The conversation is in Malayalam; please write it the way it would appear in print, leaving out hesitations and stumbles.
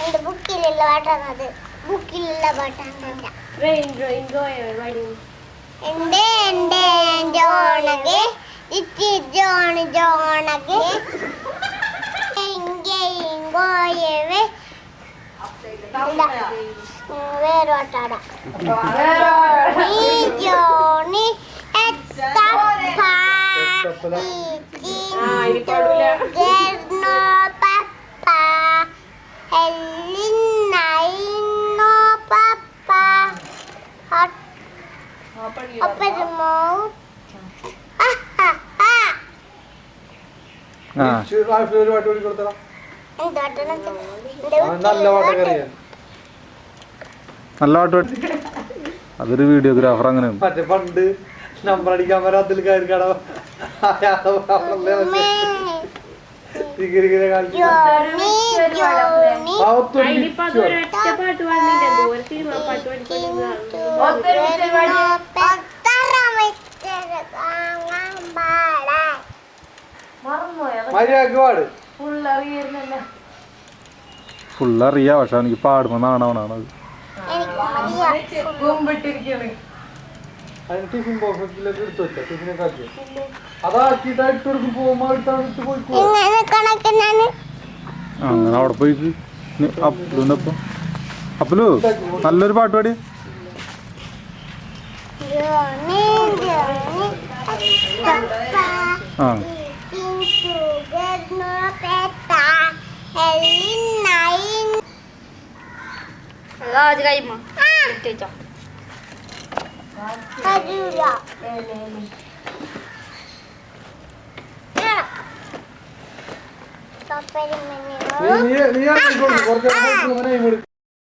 എന്റെ ബുക്കിലുള്ള പാട്ടാണത്. ബുക്കിലുള്ള പാട്ടാണ് എന്റെ ജോണകെ ജോണ് ജോണകെ വേറെ പാട്ടാടാ ജോണി നല്ല പാട്ട്. അതൊരു വീഡിയോഗ്രാഫർ അങ്ങനെ പണ്ട് നമ്പർ അടിക്കാൻ വരാ അതിൽ കയറി കട മര്യാദക്ക് ഫുള്ളറിയാ. പക്ഷെ എനിക്ക് പാടുമ്പോ നാണവനാണത്. ടിഫിൻ ബോക്സിലേക്ക് എടുത്തു വെച്ച ടിഫിനൊക്കെ ആക്കി അതാക്കിട്ട് ഇട്ട് കൊടുക്കും പോകുമ്പോ ഇട്ട് പോയിക്കോ. അങ്ങനെ അവിടെ പോയി അപ്പുലൂന്നപ്പം അപ്പുലു നല്ലൊരു പാട്ട് പാടി. ആ നീ